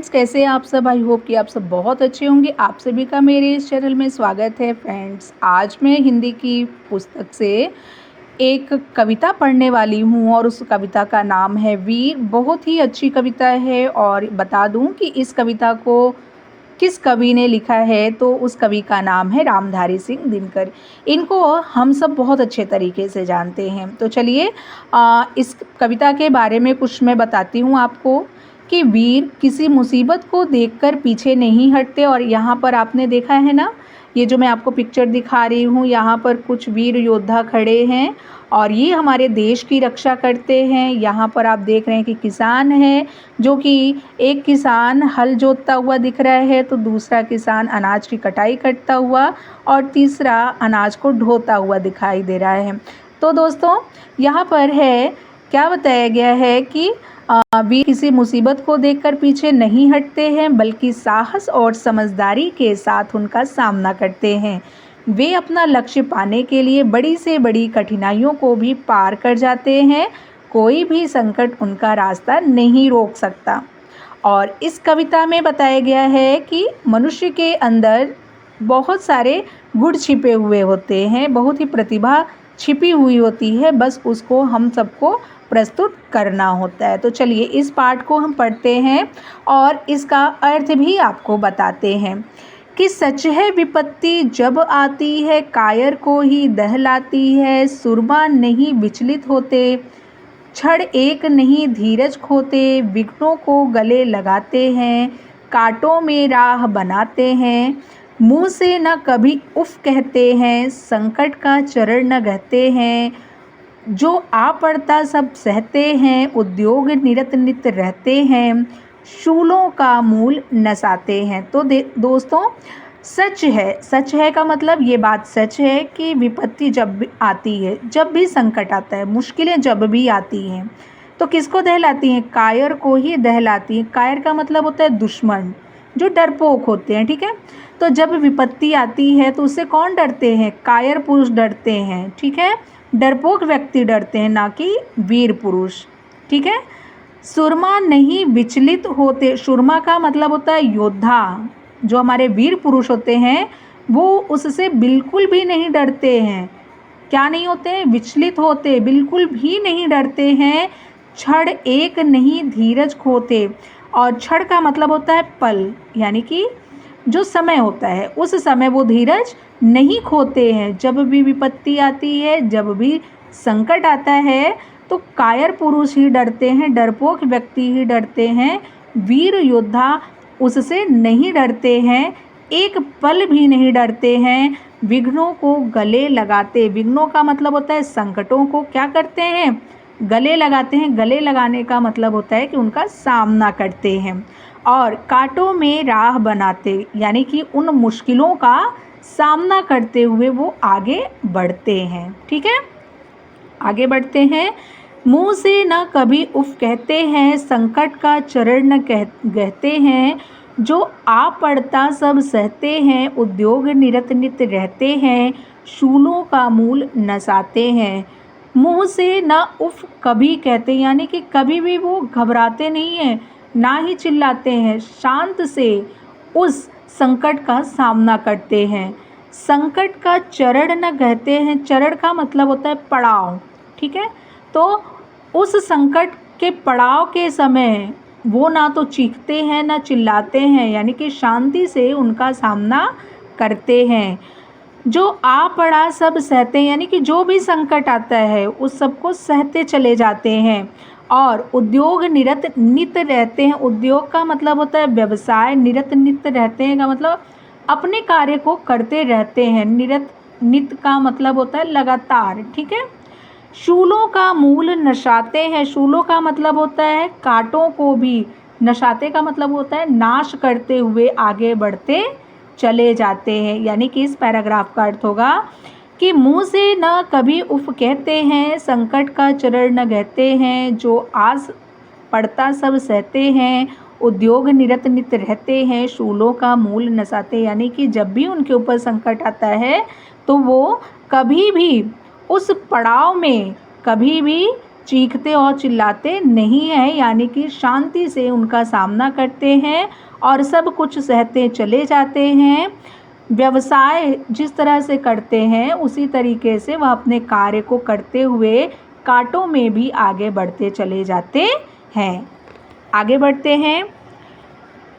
Friends, कैसे हैं आप सब। आई होप कि आप सब बहुत अच्छे होंगे। आप सभी का मेरे इस चैनल में स्वागत है। फ्रेंड्स, आज मैं हिंदी की पुस्तक से एक कविता पढ़ने वाली हूँ और उस कविता का नाम है वीर। बहुत ही अच्छी कविता है और बता दूँ कि इस कविता को किस कवि ने लिखा है, तो उस कवि का नाम है रामधारी सिंह दिनकर। इनको हम सब बहुत अच्छे तरीके से जानते हैं। तो चलिए इस कविता के बारे में कुछ मैं बताती हूँ आपको कि वीर किसी मुसीबत को देखकर पीछे नहीं हटते। और यहाँ पर आपने देखा है ना, ये जो मैं आपको पिक्चर दिखा रही हूँ, यहाँ पर कुछ वीर योद्धा खड़े हैं और ये हमारे देश की रक्षा करते हैं। यहाँ पर आप देख रहे हैं कि किसान है, जो कि एक किसान हल जोतता हुआ दिख रहा है, तो दूसरा किसान अनाज की कटाई करता हुआ और तीसरा अनाज को ढोता हुआ दिखाई दे रहा है। तो दोस्तों, यहाँ पर है क्या बताया गया है कि वीर किसी मुसीबत को देखकर पीछे नहीं हटते हैं, बल्कि साहस और समझदारी के साथ उनका सामना करते हैं। वे अपना लक्ष्य पाने के लिए बड़ी से बड़ी कठिनाइयों को भी पार कर जाते हैं। कोई भी संकट उनका रास्ता नहीं रोक सकता। और इस कविता में बताया गया है कि मनुष्य के अंदर बहुत सारे गुण छिपे हुए होते हैं, बहुत ही प्रतिभा छिपी हुई होती है, बस उसको हम सबको प्रस्तुत करना होता है। तो चलिए इस पाठ को हम पढ़ते हैं और इसका अर्थ भी आपको बताते हैं कि सच है विपत्ति जब आती है, कायर को ही दहलाती है। सुरमा नहीं विचलित होते, क्षण एक नहीं धीरज खोते। विघ्नों को गले लगाते हैं, कांटों में राह बनाते हैं। मुँह से न कभी उफ कहते हैं, संकट का चरण न गहते हैं। जो आ पड़ता सब सहते हैं, उद्योग निरत नित रहते हैं। शूलों का मूल नसाते हैं। तो दोस्तों, सच है का मतलब ये बात सच है कि विपत्ति जब भी आती है, जब भी संकट आता है, मुश्किलें जब भी आती हैं, तो किसको दहलाती हैं? कायर को ही दहलाती हैं। कायर का मतलब होता है दुश्मन, जो डरपोक होते हैं। ठीक है, तो जब विपत्ति आती है तो उससे कौन डरते हैं? कायर पुरुष डरते हैं। ठीक है, डरपोक व्यक्ति डरते हैं, ना कि वीर पुरुष। ठीक है, सुरमा नहीं विचलित होते। सुरमा का मतलब होता है योद्धा। जो हमारे वीर पुरुष होते हैं वो उससे बिल्कुल भी नहीं डरते हैं। क्या नहीं होते हैं? विचलित होते, बिल्कुल भी नहीं डरते हैं। क्षण एक नहीं धीरज खोते। और क्षण का मतलब होता है पल, यानी कि जो समय होता है उस समय वो धीरज नहीं खोते हैं। जब भी विपत्ति आती है, जब भी संकट आता है, तो कायर पुरुष ही डरते हैं, डरपोक व्यक्ति ही डरते हैं। वीर योद्धा उससे नहीं डरते हैं, एक पल भी नहीं डरते हैं। विघ्नों को गले लगाते, विघ्नों का मतलब होता है संकटों को क्या करते हैं? गले लगाते हैं। गले लगाने का मतलब होता है कि उनका सामना करते हैं। और कांटों में राह बनाते, यानी कि उन मुश्किलों का सामना करते हुए वो आगे बढ़ते हैं। ठीक है, आगे बढ़ते हैं। मुँह से न कभी उफ कहते हैं, संकट का चरण न गहते हैं। जो आ पड़ता सब सहते हैं, उद्योग निरत नित रहते हैं। शूलों का मूल नसाते हैं। मुँह से न उफ कभी कहते, यानी कि कभी भी वो घबराते नहीं हैं, ना ही चिल्लाते हैं। शांत से उस संकट का सामना करते हैं। संकट का चरण न कहते हैं। चरण का मतलब होता है पड़ाव। ठीक है, तो उस संकट के पड़ाव के समय वो ना तो चीखते हैं ना चिल्लाते हैं, यानी कि शांति से उनका सामना करते हैं। जो आ पड़ा सब सहते हैं, यानी कि जो भी संकट आता है उस सबको सहते चले जाते हैं। और उद्योग निरत नित रहते हैं। उद्योग का मतलब होता है व्यवसाय, निरत नित रहते हैं का मतलब अपने कार्य को करते रहते हैं। निरत नित का मतलब होता है लगातार। ठीक है, शूलों का मूल नशाते हैं। शूलों का मतलब होता है कांटों को भी, नशाते का मतलब होता है नाश करते हुए आगे बढ़ते चले जाते हैं। यानी कि इस पैराग्राफ का अर्थ होगा कि मुँह से न कभी उफ कहते हैं, संकट का चरण न गहते हैं। जो आस पड़ता सब सहते हैं, उद्योग निरत नित रहते हैं। शूलों का मूल नसाते, यानी कि जब भी उनके ऊपर संकट आता है तो वो कभी भी उस पड़ाव में कभी भी चीखते और चिल्लाते नहीं हैं, यानी कि शांति से उनका सामना करते हैं और सब कुछ सहते चले जाते हैं। व्यवसाय जिस तरह से करते हैं उसी तरीके से वह अपने कार्य को करते हुए कांटों में भी आगे बढ़ते चले जाते हैं। आगे बढ़ते हैं।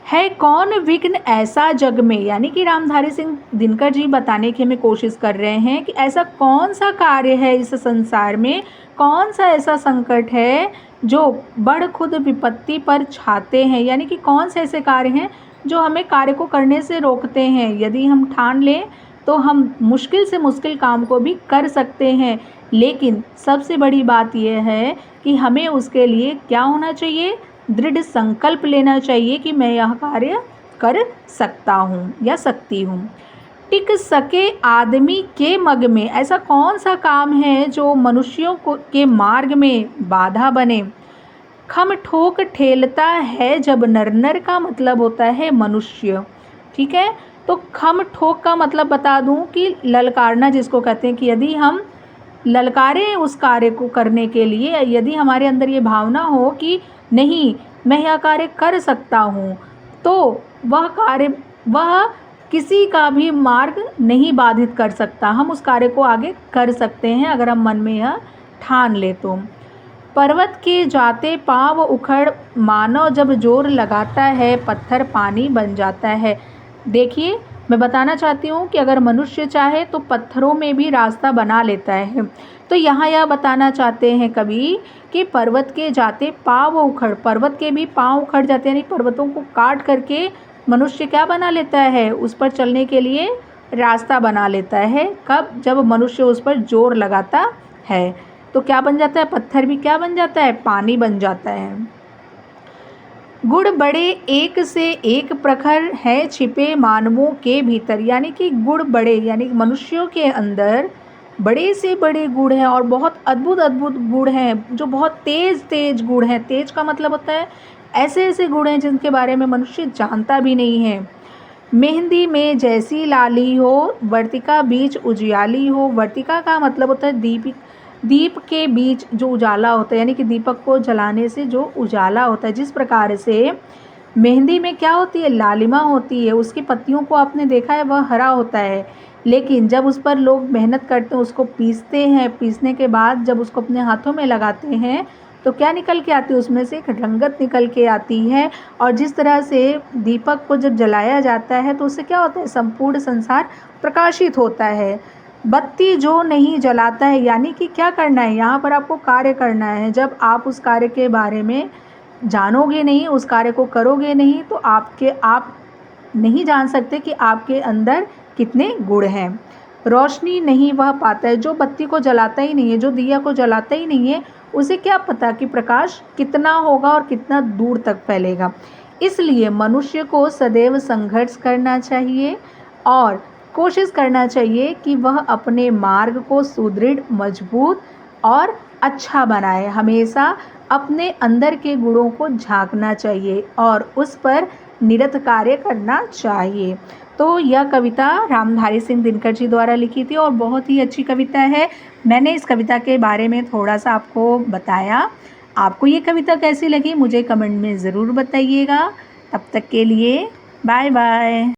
है कौन विघ्न ऐसा जग में, यानी कि रामधारी सिंह दिनकर जी बताने की हमें कोशिश कर रहे हैं कि ऐसा कौन सा कार्य है इस संसार में, कौन सा ऐसा संकट है जो बढ़ खुद विपत्ति पर छाते हैं, यानी कि कौन से ऐसे कार्य हैं जो हमें कार्य को करने से रोकते हैं। यदि हम ठान लें तो हम मुश्किल से मुश्किल काम को भी कर सकते हैं, लेकिन सबसे बड़ी बात यह है कि हमें उसके लिए क्या होना चाहिए, दृढ़ संकल्प लेना चाहिए कि मैं यह कार्य कर सकता हूँ या सकती हूँ। टिक सके आदमी के मग में, ऐसा कौन सा काम है जो मनुष्यों को के मार्ग में बाधा बने। खम ठोक ठेलता है जब नर, नर का मतलब होता है मनुष्य, ठीक है। तो खम ठोक का मतलब बता दूं कि ललकारना जिसको कहते हैं, कि यदि हम ललकारें उस कार्य को करने के लिए, यदि हमारे अंदर ये भावना हो कि नहीं मैं यह कार्य कर सकता हूँ, तो वह किसी का भी मार्ग नहीं बाधित कर सकता, हम उस कार्य को आगे कर सकते हैं अगर हम मन में यह ठान ले तो। पर्वत के जाते पाँव उखड़, मानव जब जोर लगाता है पत्थर पानी बन जाता है। देखिए मैं बताना चाहती हूँ कि अगर मनुष्य चाहे तो पत्थरों में भी रास्ता बना लेता है। तो यहाँ यह बताना चाहते हैं कवि कि पर्वत के जाते पाँव उखड़, पर्वत के भी पाँव उखड़ जाते हैं, यानी पर्वतों को काट करके मनुष्य क्या बना लेता है, उस पर चलने के लिए रास्ता बना लेता है। कब, जब मनुष्य उस पर जोर लगाता है तो क्या बन जाता है, पत्थर भी क्या बन जाता है, पानी बन जाता है। गुण बड़े एक से एक प्रखर है छिपे मानवों के भीतर, यानी कि गुण बड़े, यानी मनुष्यों के अंदर बड़े से बड़े गुण हैं और बहुत अद्भुत अद्भुत गुण हैं, जो बहुत तेज तेज गुण हैं। तेज का मतलब होता है ऐसे ऐसे गुण हैं जिनके बारे में मनुष्य जानता भी नहीं है। मेहंदी में जैसी लाली हो, वर्तिका बीच उजियाली हो। वर्तिका का मतलब होता है दीप के बीच जो उजाला होता है, यानी कि दीपक को जलाने से जो उजाला होता है। जिस प्रकार से मेहंदी में क्या होती है, लालिमा होती है, उसकी पत्तियों को आपने देखा है वह हरा होता है, लेकिन जब उस पर लोग मेहनत करते हैं, उसको पीसते हैं, पीसने के बाद जब उसको अपने हाथों में लगाते हैं तो क्या निकल के आती है, उसमें से एक रंगत निकल के आती है। और जिस तरह से दीपक को जब जलाया जाता है तो उससे क्या होता है, संपूर्ण संसार प्रकाशित होता है। बत्ती जो नहीं जलाता है, यानी कि क्या करना है, यहाँ पर आपको कार्य करना है। जब आप उस कार्य के बारे में जानोगे नहीं, उस कार्य को करोगे नहीं, तो आप नहीं जान सकते कि आपके अंदर कितने गुण हैं। रोशनी नहीं वह पाता है, जो बत्ती को जलाता ही नहीं है, जो दिया को जलाता ही नहीं है, उसे क्या पता कि प्रकाश कितना होगा और कितना दूर तक फैलेगा। इसलिए मनुष्य को सदैव संघर्ष करना चाहिए और कोशिश करना चाहिए कि वह अपने मार्ग को सुदृढ़, मजबूत और अच्छा बनाए। हमेशा अपने अंदर के गुणों को झांकना चाहिए और उस पर निरत कार्य करना चाहिए। तो यह कविता रामधारी सिंह दिनकर जी द्वारा लिखी थी और बहुत ही अच्छी कविता है। मैंने इस कविता के बारे में थोड़ा सा आपको बताया। आपको ये कविता कैसी लगी मुझे कमेंट में ज़रूर बताइएगा। तब तक के लिए बाय बाय।